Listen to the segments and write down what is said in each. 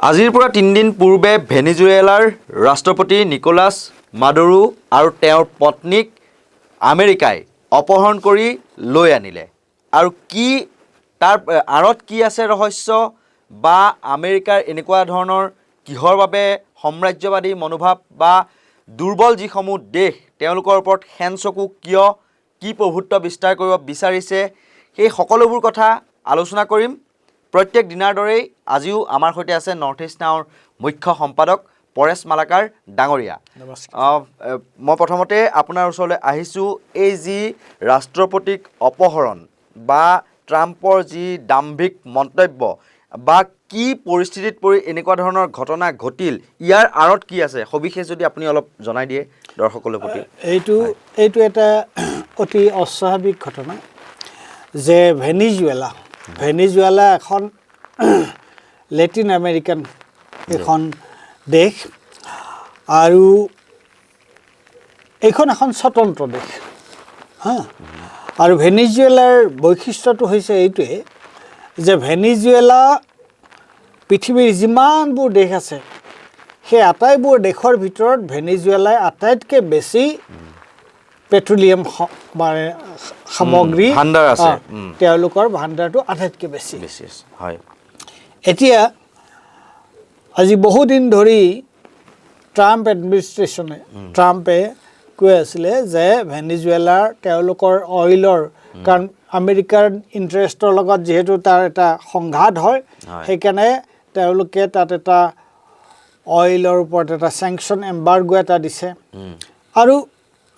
আজিৰ পৰা 3 দিন পূৰ্বে ভেনিজুৱেলাৰ ৰাষ্ট্ৰপতি নিকোলাছ মাডুৰো আৰু তেওঁৰ পত্নীক আমেৰিকাই অপহৰণ কৰি লৈ আনিলে। আৰু কি তাৰ আঁৰত কি আছে ৰহস্য বা আমেৰিকাৰ এনেকুৱা ধৰণৰ কিহৰ বাবে সাম্ৰাজ্যবাদী মনোভাৱ বা দুৰ্বল যিসমূহ দেশ তেওঁলোকৰ ওপৰত হেনচকু কিয় কি প্ৰভুত্ব বিস্তাৰ কৰিব বিচাৰিছে সেই সকলোবোৰ কথা আলোচনা কৰিম। প্ৰত্যেক দিনাৰ দৰেই আজিও আমাৰ সৈতে আছে নৰ্থ ইষ্ট নাওৰ মুখ্য সম্পাদক পৰেশ মালাকাৰ ডাঙৰীয়া। মই প্ৰথমতে আপোনাৰ ওচৰলৈ আহিছোঁ। এই যি ৰাষ্ট্ৰপতিক অপহৰণ বা ট্ৰাম্পৰ যি দাম্ভিক মন্তব্য বা কি পৰিস্থিতিত পৰি এনেকুৱা ধৰণৰ ঘটনা ঘটিল, ইয়াৰ আঁৰত কি আছে সবিশেষ যদি আপুনি অলপ জনাই দিয়ে দৰ্শকসকলৰ প্ৰতি। এইটো এটা অতি অস্বাভাৱিক ঘটনা যে ভেনিজুৱেলা এখন লেটিন আমেৰিকান এখন দেশ আৰু এইখন এখন স্বতন্ত্ৰ দেশ আৰু ভেনিজুৱেলাৰ বৈশিষ্ট্যটো হৈছে এইটোৱে যে ভেনিজুৱেলা পৃথিৱীৰ যিমানবোৰ দেশ আছে সেই আটাইবোৰ দেশৰ ভিতৰত ভেনিজুৱেলাই আটাইতকৈ বেছি পেট্ৰলিয়াম মানে সামগ্ৰী ভাণ্ডাৰ আছে। তেওঁলোকৰ ভাণ্ডাৰটো আটাইতকৈ বেছি হয়। এতিয়া আজি বহুদিন ধৰি ট্ৰাম্পে কৈ আছিলে যে ভেনিজুৱেলাৰ তেওঁলোকৰ অইলৰ কাৰণ আমেৰিকাৰ ইণ্টাৰেষ্টৰ লগত যিহেতু তাৰ এটা সংঘাত হয় সেইকাৰণে তেওঁলোকে তাত এটা অইলৰ ওপৰত এটা চেংচন এম্বাৰ্গো এটা দিছে আৰু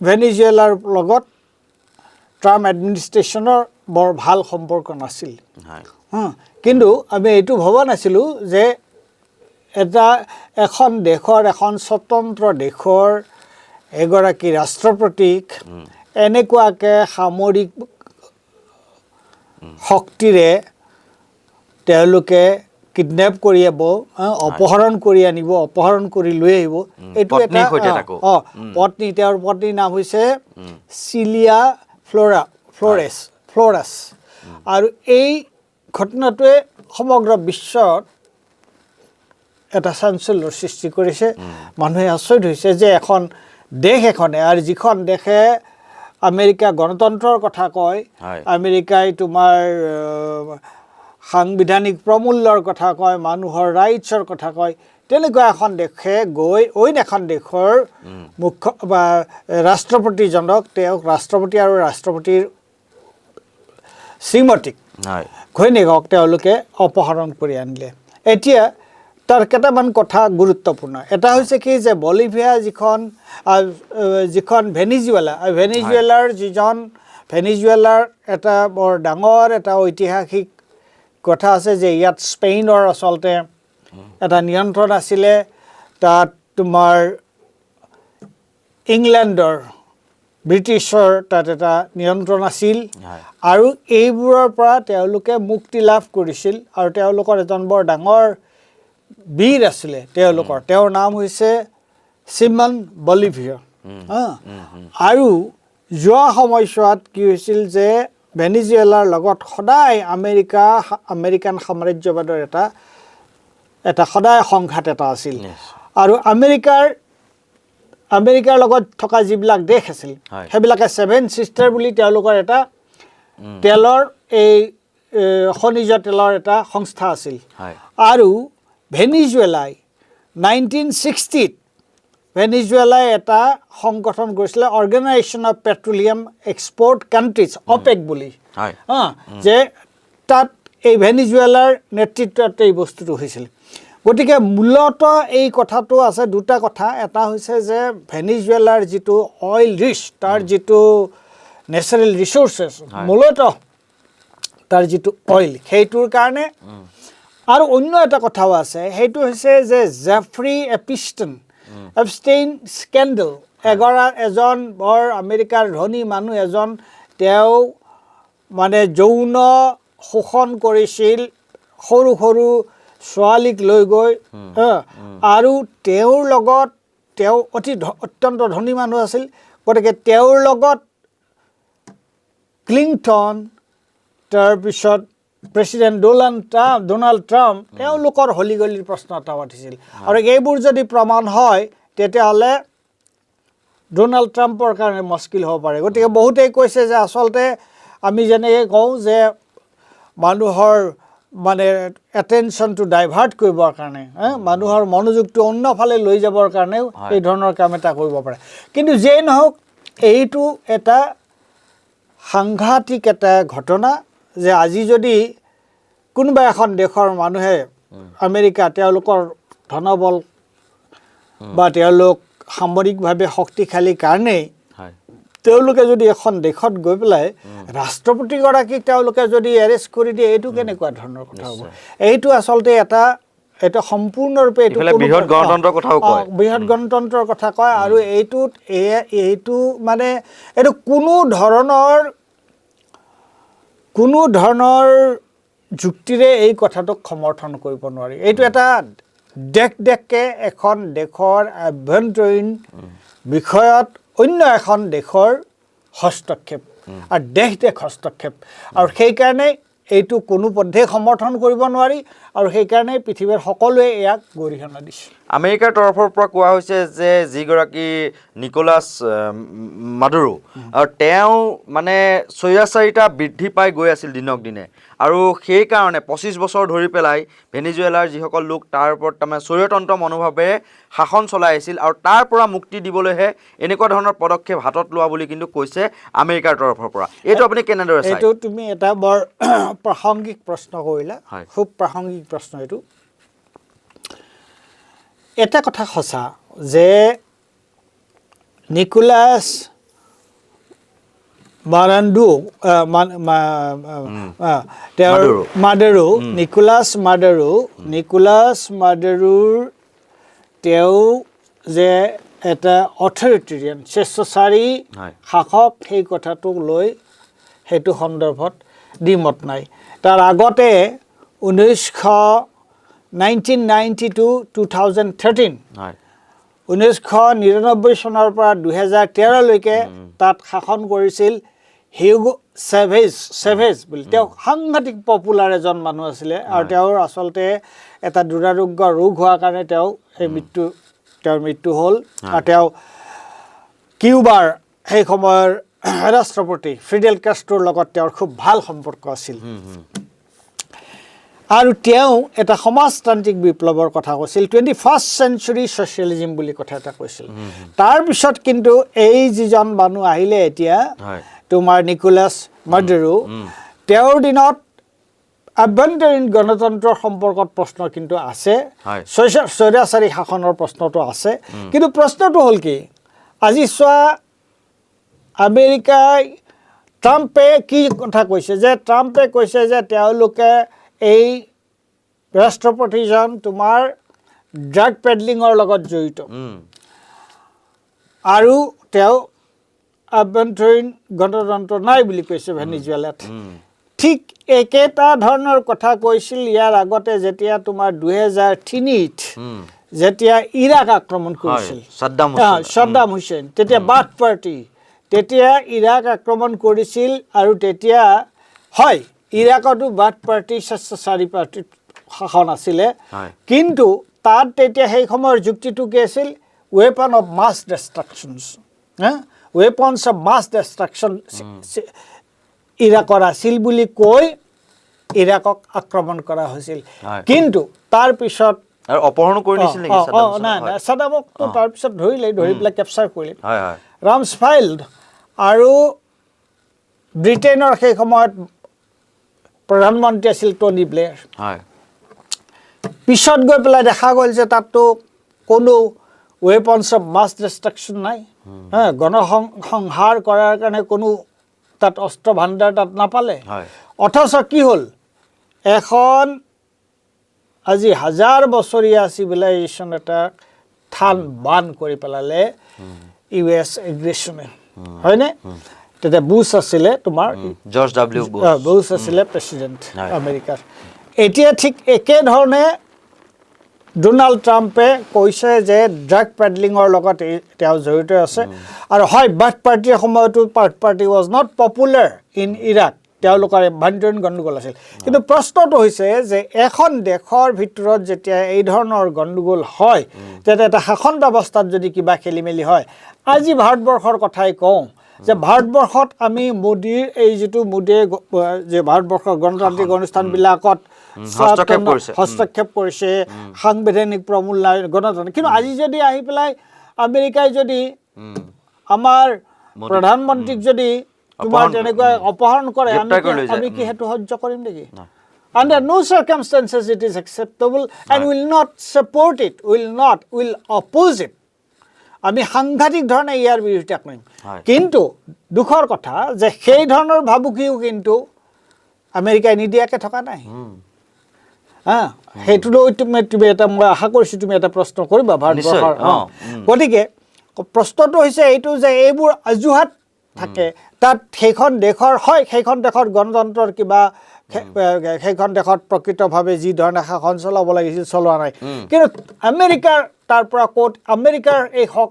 ভেনিজুৱেলাৰ লগত ট্ৰাম্প এডমিনিষ্ট্ৰেশ্যনৰ বৰ ভাল সম্পৰ্ক নাছিল। কিন্তু আমি এইটো ভবা নাছিলোঁ যে এখন স্বতন্ত্ৰ দেশৰ এগৰাকী ৰাষ্ট্ৰপতিক এনেকুৱাকৈ সামৰিক শক্তিৰে তেওঁলোকে কিডনেপ কৰি অপহৰণ কৰি আনিব, অপহৰণ কৰি লৈ আহিব। এইটো এটা পত্নী, তেওঁৰ পত্নীৰ নাম হৈছে চিলিয়া ফ্ল'ৰাছ আৰু এই ঘটনাটোৱে সমগ্ৰ বিশ্বত এটা চাঞ্চল্যৰ সৃষ্টি কৰিছে। মানুহে আচৰিত হৈছে যে এখন দেশ এখনে আৰু যিখন দেশে আমেৰিকা গণতন্ত্ৰৰ কথা কয়, আমেৰিকাই তোমাৰ সাংবিধানিক প্ৰমূল্যৰ কথা কয়, মানুহৰ ৰাইটছৰ কথা কয়, তেনেকুৱা এখন দেশে গৈ অইন এখন দেশৰ মুখ্য বা ৰাষ্ট্ৰপতিজনক তেওঁক ৰাষ্ট্ৰপতি আৰু ৰাষ্ট্ৰপতিৰ শ্ৰীমতীক ঘৈণীয়েকক তেওঁলোকে অপহৰণ কৰি আনিলে। এতিয়া তাৰ কেইটামান কথা গুৰুত্বপূৰ্ণ। এটা হৈছে কি যে বলিভিয়া যিখন ভেনিজুৱেলাৰ এটা বৰ ডাঙৰ এটা ঐতিহাসিক কথা আছে যে ইয়াত স্পেইনৰ আচলতে এটা নিয়ন্ত্ৰণ আছিলে, তাত তোমাৰ ইংলেণ্ডৰ ব্ৰিটিছৰ তাত এটা নিয়ন্ত্ৰণ আছিল আৰু এইবোৰৰ পৰা তেওঁলোকে মুক্তি লাভ কৰিছিল আৰু তেওঁলোকৰ এজন বৰ ডাঙৰ বীৰ আছিলে তেওঁৰ নাম হৈছে চিমন বলিভিয়া। আৰু যোৱা সময়ছোৱাত কি হৈছিল যে ভেনিজুৱেলাৰ লগত সদায় আমেৰিকান সাম্ৰাজ্যবাদৰ এটা সদায় সংঘাত এটা আছিল আৰু আমেৰিকাৰ লগত থকা যিবিলাক দেশ আছিল সেইবিলাকে 7 ছিষ্টাৰ বুলি তেওঁলোকৰ এটা তেলৰ খনিজ তেলৰ এটা সংস্থা আছিল। আৰু ভেনিজুৱেলাই 1960ত ভেনিজুৱেলাই এটা সংগঠন কৰিছিলে organisation of petroleum export countries opaque বুলি, যে তাত এই ভেনিজুৱেলাৰ নেতৃত্বত এই বস্তুটো হৈছিল। গতিকে মূলতঃ এই কথাটো আছে দুটা কথা। এটা হৈছে যে ভেনিজুৱেলাৰ যিটো অইল ৰিচ, তাৰ যিটো নেচাৰেল ৰিচোৰ্চেছ, মূলতঃ তাৰ যিটো অইল সেইটোৰ কাৰণে। আৰু অন্য এটা কথাও আছে, সেইটো হৈছে যে জেফ্ৰি এপষ্টেইন স্কেণ্ডেল, এজন বৰ আমেৰিকাৰ ধনী মানুহ এজন, তেওঁ মানে যৌন শোষণ কৰিছিল সৰু সৰু ছোৱালীক লৈ গৈ, আৰু তেওঁৰ লগত তেওঁ অত্যন্ত ধনী মানুহ আছিল। গতিকে তেওঁৰ লগত ক্লিংটন, তাৰপিছত প্ৰেছিডেণ্ট ডোনাল্ড ট্ৰাম্প তেওঁলোকৰ হলিগলিৰ প্ৰশ্ন এটা উঠিছিল আৰু এইবোৰ যদি প্ৰমাণ হয় তেতিয়াহ'লে ডোনাল্ড ট্ৰাম্পৰ কাৰণে মুস্কিল হ'ব পাৰে গতিকে বহুতেই কৈছে যে আচলতে আমি যেনেকৈ কওঁ যে মানুহৰ মানে এটেনশ্যনটো ডাইভাৰ্ট কৰিবৰ কাৰণে মানুহৰ মনোযোগটো অন্যফালে লৈ যাবৰ কাৰণেও এই ধৰণৰ কাম এটা কৰিব পাৰে কিন্তু যিয়েই নহওক এইটো এটা সাংঘাতিক এটা ঘটনা যে আজি যদি কোনোবা এখন দেশৰ মানুহে আমেৰিকা তেওঁলোকৰ ধনবল বা তেওঁলোক সামৰিকভাৱে শক্তিশালী কাৰণেই তেওঁলোকে যদি এখন দেশত গৈ পেলাই ৰাষ্ট্ৰপতিগৰাকীক তেওঁলোকে যদি এৰেষ্ট কৰি দিয়ে এইটো কেনেকুৱা ধৰণৰ কথা হ'ব এইটো আচলতে এটা সম্পূৰ্ণৰূপে বৃহৎ গণতন্ত্ৰৰ কথাও কয় বৃহৎ গণতন্ত্ৰৰ কথা কয় আৰু এইটো মানে এইটো কোনো ধৰণৰ যুক্তিৰে এই কথাটোক সমৰ্থন কৰিব নোৱাৰি এইটো এটা দেশকে এখন দেশৰ আভ্যন্তৰীণ বিষয়ত অন্য এখন দেশৰ হস্তক্ষেপ আৰু দেশ হস্তক্ষেপ আৰু সেইকাৰণে এইটো কোনো পধ্যে সমৰ্থন কৰিব নোৱাৰি আৰু সেইকাৰণে পৃথিৱীৰ সকলোৱে ইয়াক গৰিহণা দিছে আমেৰিকাৰ তৰফৰ পৰা কোৱা হৈছে যে যিগৰাকী নিকোলাছ মাডুৰো আৰু তেওঁ মানে স্বৈৰাচাৰিতা বৃদ্ধি পাই গৈ আছিল দিনক দিনে আৰু সেইকাৰণে 25 বছৰ ধৰি পেলাই ভেনিজুৱেলাৰ যিসকল লোক তাৰ ওপৰত তাৰমানে স্বৈৰতন্ত্ৰ মনোভাৱেৰে শাসন চলাই আছিল আৰু তাৰ পৰা মুক্তি দিবলৈহে এনেকুৱা ধৰণৰ পদক্ষেপ হাতত লোৱা বুলি কিন্তু কৈছে আমেৰিকাৰ তৰফৰ পৰা এইটো আপুনি কেনেদৰে চায় এইটো তুমি এটা বৰ প্ৰাসংগিক প্ৰশ্ন কৰিলা খুব প্ৰাসংগিক প্ৰশ্ন এইটো এটা কথা সঁচা যে নিকোলাছ মাডুৰোৰ তেওঁ যে এটা অথৰিটেৰিয়ান স্বেচ্ছাচাৰী শাসক সেই কথাটোক লৈ সেইটো সন্দৰ্ভত দ্বিমত নাই তাৰ আগতে 1992-2013 1999 চনৰ পৰা 2013 লৈকে তাত শাসন কৰিছিল হিউগো চেভেজ বুলি তেওঁ সাংঘাতিক পপুলাৰ এজন মানুহ আছিলে আৰু তেওঁৰ আচলতে এটা দুৰাৰোগ্য ৰোগ হোৱাৰ কাৰণে তেওঁৰ মৃত্যু হ'ল আৰু তেওঁ কিউবাৰ সেই সময়ৰ ৰাষ্ট্ৰপতি ফিডেল কাষ্ট্ৰোৰ লগত তেওঁৰ খুব ভাল সম্পৰ্ক আছিল আৰু তেওঁ এটা সমাজতান্ত্ৰিক বিপ্লৱৰ কথা কৈছিল 21st century socialism বুলি কথা এটা কৈছিল তাৰপিছত কিন্তু এই যিজন মানুহ আহিলে এতিয়া তোমাৰ নিকোলাছ মাডুৰো তেওঁৰ দিনত আভ্যন্তৰীণ গণতন্ত্ৰৰ সম্পৰ্কত প্ৰশ্ন কিন্তু আছে স্বৈৰাচাৰী শাসনৰ প্ৰশ্নটো আছে কিন্তু প্ৰশ্নটো হ'ল কি আজি চোৱা আমেৰিকাই ট্ৰাম্পে কি কথা কৈছে যে ট্ৰাম্পে কৈছে যে তেওঁলোকে এই ৰাষ্ট্ৰপতিজন তোমাৰ ড্ৰাগ পেডলিঙৰ লগত জড়িত আৰু তেওঁ আভ্যন্তৰীণ গণতন্ত্ৰ নাই বুলি কৈছে ভেনিজুৱেলাত ঠিক একেটা ধৰণৰ কথা কৈছিল ইয়াৰ আগতে যেতিয়া তোমাৰ 2003ত যেতিয়া ইৰাক আক্ৰমণ কৰিছিল সাদ্দাম হুছেইন তেতিয়া বাথ পাৰ্টি তেতিয়া ইৰাক আক্ৰমণ কৰিছিল আৰু তেতিয়া হয় ইৰাকতো বাথ পাৰ্টি স্বেচ্ছাচাৰী পাৰ্টি শাসন আছিলে কিন্তু তাত তেতিয়া সেই সময়ৰ যুক্তিটো কি আছিল weapon of mass destructions weapons of mass destruction ইৰাকৰ আছিল বুলি কৈ ইৰাকক আক্ৰমণ কৰা হৈছিল কিন্তু তাৰ পিছত আৰু অপহৰণ কৰি দিছিল নেকি সাদ্দামক তাৰ পিছত ধৰি পেলাই কেপচাৰ কৰিলে ৰামছফেল্ড আৰু ব্ৰিটেইনৰ সেই সময়ত প্ৰধানমন্ত্ৰী আছিল টনি ব্লেয়াৰ পিছত গৈ পেলাই দেখা গ'ল যে তাততো কোনো ৱেপনছ অফ মাছ ডিষ্ট্ৰাকশ্যন নাই গণসংহাৰ কৰাৰ কাৰণে কোনো তাত অস্ত্ৰ ভাণ্ডাৰ তাত নাপালে অথচ কি হ'ল এখন আজি 1000 বছৰীয়া চিভিলাইজেশ্যন এটা থান বান কৰি পেলালে US এগ্ৰেছনে হয়নে তেতিয়া বুছ আছিলে তোমাৰ জৰ্জ ডব্লিউ বুছ আছিলে প্ৰেছিডেণ্ট আমেৰিকাৰ এতিয়া ঠিক একেধৰণে ডোনাল্ড ট্ৰাম্পে কৈছে যে ড্ৰাগ পেডলিঙৰ লগত তেওঁ জড়িত আছে আৰু হয় বাথ পাৰ্টিৰ সময়তো Baath party was not popular in Iraq তেওঁলোকৰ আভ্যন্তৰীণ গণ্ডগোল আছিল কিন্তু প্ৰশ্নটো হৈছে যে এখন দেশৰ ভিতৰত যেতিয়া এই ধৰণৰ গণ্ডগোল হয় তেতিয়া এটা শাসন ব্যৱস্থাত যদি কিবা খেলিমেলি হয় আজি ভাৰতবৰ্ষৰ কথাই কওঁ যে ভাৰতবৰ্ষত আমি মোদীৰ এই যিটো মোদীয়ে যে ভাৰতবৰ্ষৰ গণতান্ত্ৰিক অনুষ্ঠানবিলাকত হস্তক্ষেপ কৰিছে সাংবিধানিক প্ৰমূল্যায়ন গণতন্ত্ৰ কিন্তু আজি যদি আহি পেলাই আমেৰিকাই যদি আমাৰ প্ৰধানমন্ত্ৰীক যদি তোমাৰ তেনেকৈ অপহৰণ কৰে আমি কি সেইটো সহ্য কৰিম নেকি under no circumstances it is acceptable and will not support it will oppose it আমি সাংঘাতিক ধৰণে ইয়াৰ বিৰোধিতা কৰিম কিন্তু দুখৰ কথা যে সেই ধৰণৰ ভাবুকিও কিন্তু আমেৰিকাই নিদিয়াকে থকা নাই সেইটো লৈ তুমি এটা মই আশা কৰিছোঁ তুমি এটা প্ৰশ্ন কৰিবা ভাৰতবৰ্ষৰ গতিকে প্ৰশ্নটো হৈছে এইটো যে এইবোৰ অজুহাত থাকে তাত সেইখন দেশৰ গণতন্ত্ৰৰ কিবা সেইখন দেশত প্ৰকৃতভাৱে যি ধৰণে শাসন চলাব লাগিছিল চলোৱা নাই কিন্তু আমেৰিকাৰ তাৰ পৰা ক'ত আমেৰিকাৰ এই হক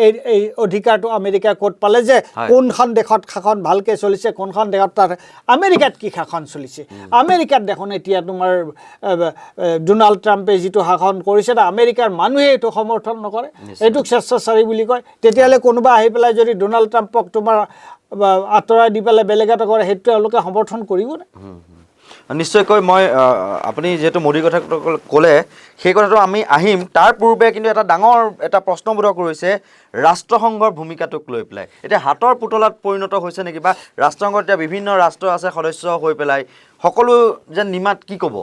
এই অধিকাৰটো আমেৰিকাই ক'ত পালে যে কোনখন দেশত শাসন ভালকৈ চলিছে কোনখন দেশত তাত আমেৰিকাত কি শাসন চলিছে আমেৰিকাত দেখোন এতিয়া তোমাৰ ডোনাল্ড ট্ৰাম্পে যিটো শাসন কৰিছে আমেৰিকাৰ মানুহে এইটো সমৰ্থন নকৰে এইটোক স্বেচ্ছাচাৰী বুলি কয় তেতিয়াহ'লে কোনোবা আহি পেলাই যদি ডোনাল্ড ট্ৰাম্পক তোমাৰ আঁতৰাই দি পেলাই বেলেগ এটা কৰে সেইটো তেওঁলোকে সমৰ্থন কৰিবনে নিশ্চয়কৈ মই আপুনি যেহেতু মোদীৰ কথা ক'লে সেই কথাটো আমি আহিম তাৰ পূৰ্বে কিন্তু এটা ডাঙৰ এটা প্ৰশ্নবোধক ৰৈছে ৰাষ্ট্ৰসংঘৰ ভূমিকাটোক লৈ পেলাই এতিয়া হাতৰ পুতলাত পৰিণত হৈছে নেকি বা ৰাষ্ট্ৰসংঘত এতিয়া বিভিন্ন ৰাষ্ট্ৰ আছে সদস্য হৈ পেলাই সকলো যেন নিমাত কি ক'ব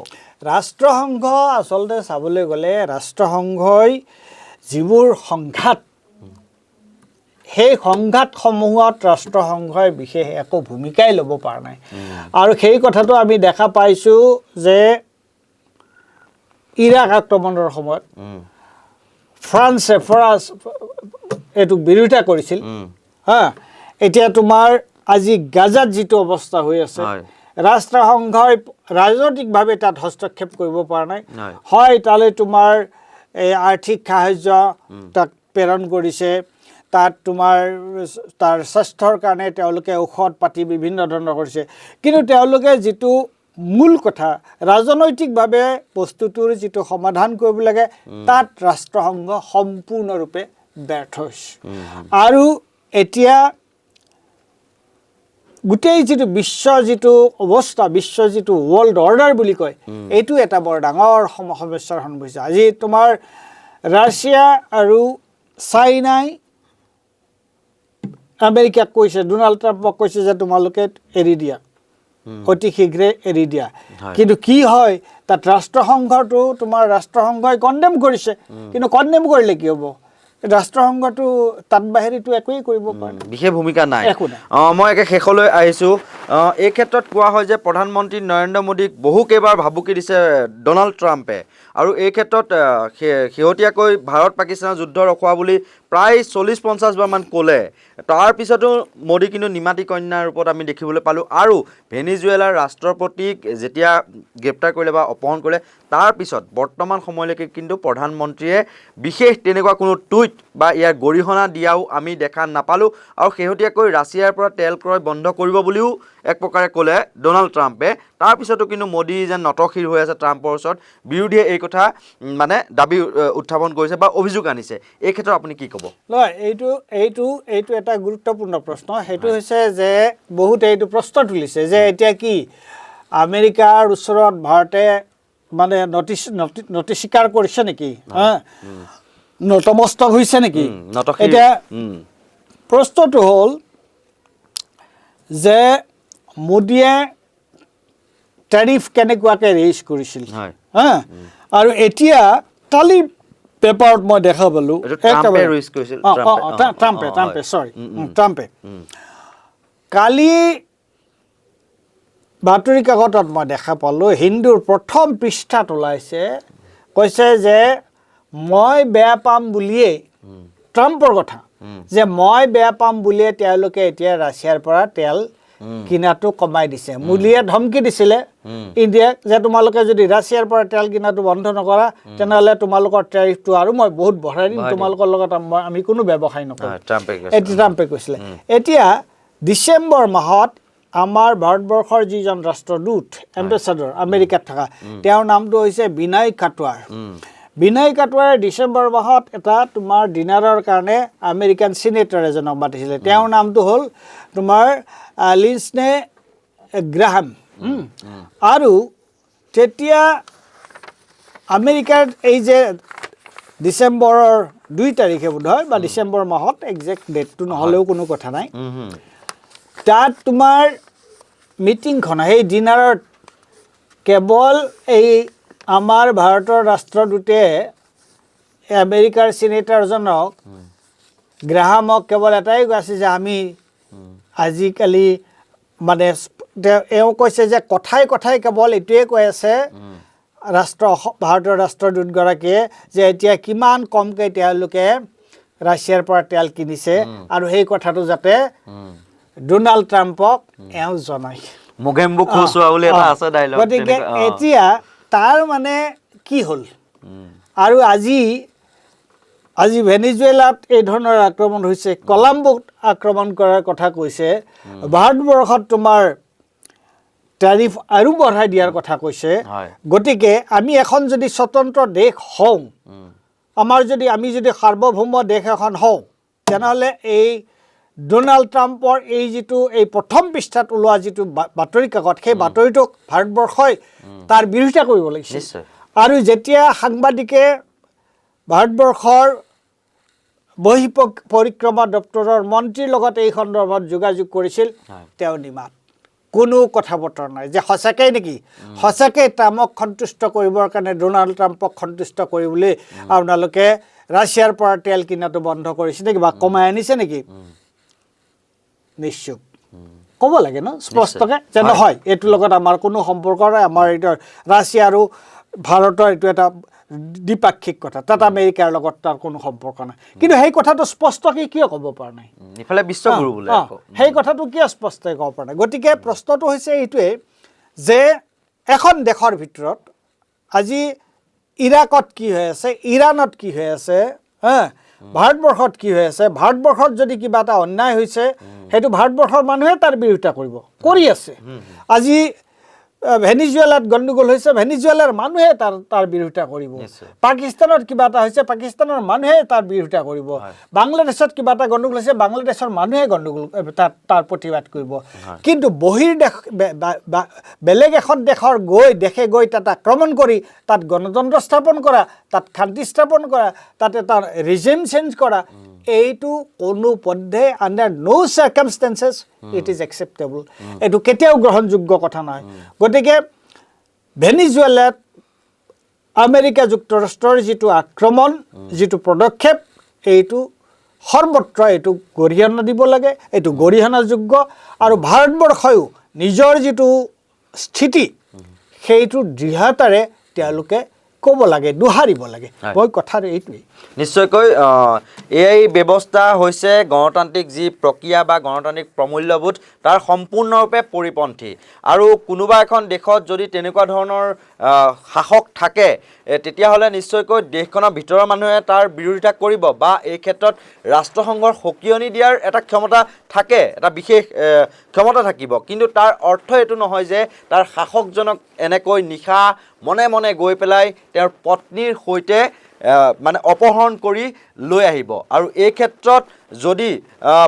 ৰাষ্ট্ৰসংঘ আচলতে চাবলৈ গ'লে ৰাষ্ট্ৰসংঘই যিবোৰ সংঘাত সেই সংঘাতসমূহত ৰাষ্ট্ৰসংঘই বিশেষ একো ভূমিকাই ল'ব পৰা নাই আৰু সেই কথাটো আমি দেখা পাইছোঁ যে ইৰাক আক্ৰমণৰ সময়ত ফ্ৰান্সে এইটোক বিৰোধিতা কৰিছিল এতিয়া তোমাৰ আজি গাজাত যিটো অৱস্থা হৈ আছে ৰাষ্ট্ৰসংঘই ৰাজনৈতিকভাৱে তাত হস্তক্ষেপ কৰিব পৰা নাই হয় তালৈ তোমাৰ এই আৰ্থিক সাহায্য তাক প্ৰেৰণ কৰিছে তাত তোমাৰ তাৰ স্বাস্থ্যৰ কাৰণে তেওঁলোকে ঔষধ পাতি বিভিন্ন ধৰণৰ কৰিছে কিন্তু তেওঁলোকে যিটো মূল কথা ৰাজনৈতিকভাৱে বস্তুটোৰ যিটো সমাধান কৰিব লাগে তাত ৰাষ্ট্ৰসংঘ সম্পূৰ্ণৰূপে ব্যৰ্থ হৈছে আৰু এতিয়া গোটেই যিটো বিশ্বৰ যিটো অৱস্থা বিশ্বৰ যিটো ৱৰ্ল্ড অৰ্ডাৰ বুলি কয় এইটো এটা বৰ ডাঙৰ সমস্যাৰ সন্মুখীন হৈছে আজি তোমাৰ ৰাছিয়া আৰু চাইনাই আমেৰিকাক কৈছে ডোনাল্ড ট্ৰাম্পক কৈছে যে তোমালোকে এৰি দিয়া অতি শীঘ্ৰে এৰি দিয়া কিন্তু কি হয় তাত ৰাষ্ট্ৰসংঘটো তোমাৰ ৰাষ্ট্ৰসংঘই কণ্ডেম কৰিছে কিন্তু কণ্ডেম কৰিলে কি হ'ব ৰাষ্ট্ৰসংঘটো তাত বাহিৰীটো একোৱেই কৰিব পৰা নাই বিশেষ ভূমিকা নাই মই একে শেষলৈ আহিছোঁ এই ক্ষেত্ৰত কোৱা হয় যে প্ৰধানমন্ত্ৰী নৰেন্দ্ৰ মোদীক বহুকেইবাৰ ভাবুকি দিছে ডোনাল্ড ট্ৰাম্পে আৰু এই ক্ষেত্ৰত শেহতীয়াকৈ ভাৰত পাকিস্তানৰ যুদ্ধ ৰখোৱা বুলি প্ৰায় 40-50 বাৰমান ক'লে তাৰপিছতো মোদী কিন্তু নিমাতী কন্যাৰ ৰূপত আমি দেখিবলৈ পালোঁ আৰু ভেনিজুৱেলাৰ ৰাষ্ট্ৰপতিক যেতিয়া গ্ৰেপ্তাৰ কৰিলে বা অপহৰণ কৰিলে তাৰপিছত বৰ্তমান সময়লৈকে কিন্তু প্ৰধানমন্ত্ৰীয়ে বিশেষ তেনেকুৱা কোনো টুইট বা ইয়াৰ গৰিহণা দিয়াও আমি দেখা নাপালোঁ আৰু শেহতীয়াকৈ ৰাছিয়াৰ পৰা তেল ক্ৰয় বন্ধ কৰিব বুলিও এক প্ৰকাৰে ক'লে ডোনাল্ড ট্ৰাম্পে তাৰপিছতো কিন্তু মোদী যেন নতশিৰ হৈ আছে ট্ৰাম্পৰ ওচৰত বিৰোধীয়ে এই কথা মানে দাবী উত্থাপন কৰিছে বা অভিযোগ আনিছে এই ক্ষেত্ৰত আপুনি কি ক'ব নহয় এইটো এটা গুৰুত্বপূৰ্ণ প্ৰশ্ন সেইটো হৈছে যে বহুতে এইটো প্ৰশ্ন তুলিছে যে এতিয়া কি আমেৰিকাৰ ওচৰত ভাৰতে মানে নতি স্বীকাৰ কৰিছে নেকি নতমস্তক হৈছে নেকি এতিয়া প্ৰশ্নটো হ'ল যে মোদীয়ে টেৰিফ কেনেকুৱাকৈ ৰেইজ কৰিছিল আৰু এতিয়া কালি পেপাৰত মই দেখা পালোঁ ট্ৰাম্পে কালি বাতৰি কাকতত মই দেখা পালোঁ হিন্দুৰ প্ৰথম পৃষ্ঠাত ওলাইছে কৈছে যে মই বেয়া পাম বুলিয়েই ট্ৰাম্পৰ কথা যে মই বেয়া পাম বুলিয়ে তেওঁলোকে এতিয়া ৰাছিয়াৰ পৰা তেল কিনাটো কমাই দিছে মোদীয়ে ধমকি দিছিলে ইণ্ডিয়াক যে তোমালোকে যদি ৰাছিয়াৰ পৰা তেল কিনাটো বন্ধ নকৰা তেনেহ'লে তোমালোকৰ টেৰিফটো আৰু মই বহুত বঢ়াই দিম তোমালোকৰ লগত আমি কোনো ব্যৱসায় নকৰোঁ ট্ৰাম্পে কৈছিলে এতিয়া ডিচেম্বৰ মাহত আমাৰ ভাৰতবৰ্ষৰ যিজন ৰাষ্ট্ৰদূত এম্বেচাডৰ আমেৰিকাত থকা তেওঁৰ নামটো হৈছে বিনয় কাটৱাৰ বিনয় কাটৱাৰে ডিচেম্বৰ মাহত এটা তোমাৰ ডিনাৰৰ কাৰণে আমেৰিকান চিনেটৰ এজনক মাতিছিলে তেওঁৰ নামটো হ'ল তোমাৰ লিন্সনে গ্ৰাহাম আৰু তেতিয়া আমেৰিকাৰ এই যে ডিচেম্বৰৰ 2 তাৰিখে বোধ হয় বা ডিচেম্বৰ মাহত একজেক্ট ডেটটো নহ'লেও কোনো কথা নাই তাত তোমাৰ মিটিংখন সেই ডিনাৰত কেৱল এই আমাৰ ভাৰতৰ ৰাষ্ট্ৰদূতে আমেৰিকাৰ চিনেটৰজনক গ্ৰাহামক কেৱল এটাই কৈছে যে আমি আজিকালি মানে এওঁ কৈছে যে কথাই কথাই কেৱল এইটোৱে কৈ আছে ভাৰতৰ ৰাষ্ট্ৰদূতগৰাকীয়ে যে এতিয়া কিমান কমকৈ তেওঁলোকে ৰাছিয়াৰ পৰা তেল কিনিছে আৰু সেই কথাটো যাতে ডোনাল্ড ট্ৰাম্পক এওঁ জনায় গতিকে এতিয়া তাৰ মানে কি হ'ল আৰু আজি ভেনিজুৱেলাত এই ধৰণৰ আক্ৰমণ হৈছে কলম্বোত আক্ৰমণ কৰাৰ কথা কৈছে ভাৰতবৰ্ষত তোমাৰ ট্যাৰিফ আৰু বঢ়াই দিয়াৰ কথা কৈছে গতিকে আমি এখন যদি স্বতন্ত্ৰ দেশ হওঁ আমি যদি সাৰ্বভৌম দেশ এখন হওঁ তেনেহ'লে এই ডোনাল্ড ট্ৰাম্পৰ এই প্ৰথম পৃষ্ঠাত ওলোৱা যিটো বাতৰি কাকত সেই বাতৰিটোক ভাৰতবৰ্ষই তাৰ বিৰোধিতা কৰিব লাগিছিল আৰু যেতিয়া সাংবাদিকে ভাৰতবৰ্ষৰ পৰিক্ৰমা দপ্তৰৰ মন্ত্ৰীৰ লগত এই সন্দৰ্ভত যোগাযোগ কৰিছিল তেওঁ নিমাত কোনো কথা বতৰা নাই যে সঁচাকৈ নেকি সঁচাকৈ ট্ৰাম্পক সন্তুষ্ট কৰিবৰ কাৰণে ডোনাল্ড ট্ৰাম্পক সন্তুষ্ট কৰিবলৈ আপোনালোকে ৰাছিয়াৰ পৰা তেল কিনাটো বন্ধ কৰিছে নেকি বা কমাই আনিছে নেকি নিশ্চয় ক'ব লাগে ন স্পষ্টকৈ যে নহয় এইটোৰ লগত আমাৰ কোনো সম্পৰ্ক নাই আমাৰ এইটো ৰাছিয়া আৰু ভাৰতৰ এইটো এটা দ্বিপাক্ষিক কথা তাত আমেৰিকাৰ লগত তাৰ কোনো সম্পৰ্ক নাই কিন্তু সেই কথাটো স্পষ্টকৈ কিয় ক'ব পৰা নাই ইফালে বিশ্বগুৰু বোলে সেই কথাটো কিয় স্পষ্টকৈ ক'ব পৰা নাই গতিকে প্ৰশ্নটো হৈছে এইটোৱে যে এখন দেশৰ ভিতৰত আজি ইৰাকত কি হৈ আছে ইৰাণত কি হৈ আছে ভাৰতবৰ্ষত কি হৈ আছে ভাৰতবৰ্ষত যদি কিবা এটা অন্যায় হৈছে সেইটো ভাৰতবৰ্ষৰ মানুহে তাৰ বিৰোধিতা কৰি আছে আজি ভেনিজুৱেলাত গণ্ডগোল হৈছে ভেনিজুৱেলাৰ মানুহে তাৰ বিৰোধিতা কৰিব পাকিস্তানত কিবা এটা হৈছে পাকিস্তানৰ মানুহে তাৰ বিৰোধিতা কৰিব বাংলাদেশত কিবা এটা গণ্ডগোল হৈছে বাংলাদেশৰ মানুহে গণ্ডগোল তাৰ প্ৰতিবাদ কৰিব কিন্তু বেলেগ এখন দেশে গৈ তাত আক্ৰমণ কৰি তাত গণতন্ত্ৰ স্থাপন কৰা তাত শান্তি স্থাপন কৰা তাত এটা ৰিজিম চেঞ্জ কৰা এইটো কোনো পধ্যে under no' circumstances it is acceptable এইটো কেতিয়াও গ্ৰহণযোগ্য কথা নহয় গতিকে ভেনিজুৱেলাত আমেৰিকা যুক্তৰাষ্ট্ৰৰ যিটো আক্ৰমণ যিটো পদক্ষেপ এইটো সৰ্বত্ৰ এইটো গৰিহণা দিব লাগে এইটো গৰিহণাযোগ্য আৰু ভাৰতবৰ্ষয়ো নিজৰ যিটো স্থিতি সেইটো দৃঢ়তাৰে তেওঁলোকে ক'ব লাগে দোহাৰিব লাগে মই কথাটো এইটোৱেই নিশ্চয়কৈ এই ব্যৱস্থা হৈছে গণতান্ত্ৰিক যি প্ৰক্ৰিয়া বা গণতান্ত্ৰিক প্ৰমূল্যবোধ তাৰ সম্পূৰ্ণৰূপে পৰিপন্থী আৰু কোনোবা এখন দেশত যদি তেনেকুৱা ধৰণৰ শাসক থাকে তেতিয়াহ'লে নিশ্চয়কৈ দেশখনৰ ভিতৰৰ মানুহে তাৰ বিৰোধিতা কৰিব বা এই ক্ষেত্ৰত ৰাষ্ট্ৰসংঘৰ সকিয়নি দিয়াৰ এটা ক্ষমতা থাকে এটা বিশেষ ক্ষমতা থাকিব কিন্তু তাৰ অৰ্থ এইটো নহয় যে তাৰ শাসকজনক এনেকৈ নিশা মনে মনে গৈ পেলাই তেওঁৰ পত্নীৰ সৈতে মানে অপহৰণ কৰি লৈ আহিব আৰু এই ক্ষেত্ৰত যদি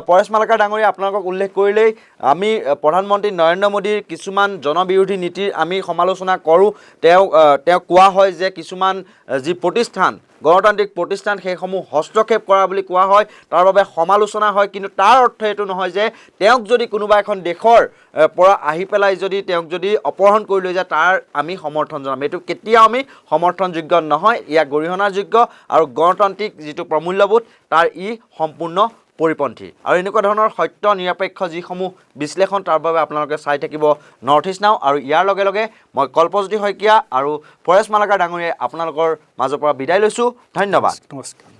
পৰেশ মালাকাৰ ডাঙৰীয়া আপোনালোকক উল্লেখ কৰিলেই আমি প্ৰধানমন্ত্ৰী নৰেন্দ্ৰ মোদীৰ কিছুমান জনবিৰোধী নীতিৰ আমি সমালোচনা কৰোঁ তেওঁ কোৱা হয় যে কিছুমান যি প্ৰতিষ্ঠান গণতান্ত্ৰিক প্ৰতিষ্ঠান সেইসমূহ হস্তক্ষেপ কৰা বুলি কোৱা হয় তাৰ বাবে সমালোচনা হয় কিন্তু তাৰ অৰ্থ এইটো নহয় যে তেওঁক যদি কোনোবা এখন দেশৰ পৰা আহি পেলাই যদি তেওঁক যদি অপহৰণ কৰি লৈ যায় তাৰ আমি সমৰ্থন জনাম এইটো কেতিয়াও আমি সমৰ্থনযোগ্য নহয় ইয়াক গৰিহণাযোগ্য আৰু গণতান্ত্ৰিক যিটো প্ৰমূল্যবোধ তাৰ সম্পূৰ্ণ পৰিপন্থী আৰু এনেকুৱা ধৰণৰ সত্য নিৰপেক্ষ যিসমূহ বিশ্লেষণ তাৰ বাবে আপোনালোকে চাই থাকিব নৰ্থ ইষ্ট নাও আৰু ইয়াৰ লগে লগে মই কল্পজ্যোতি শইকীয়া আৰু পৰেশ মালাকাৰ ডাঙৰীয়াই আপোনালোকৰ মাজৰ পৰা বিদায় লৈছোঁ ধন্যবাদ নমস্কাৰ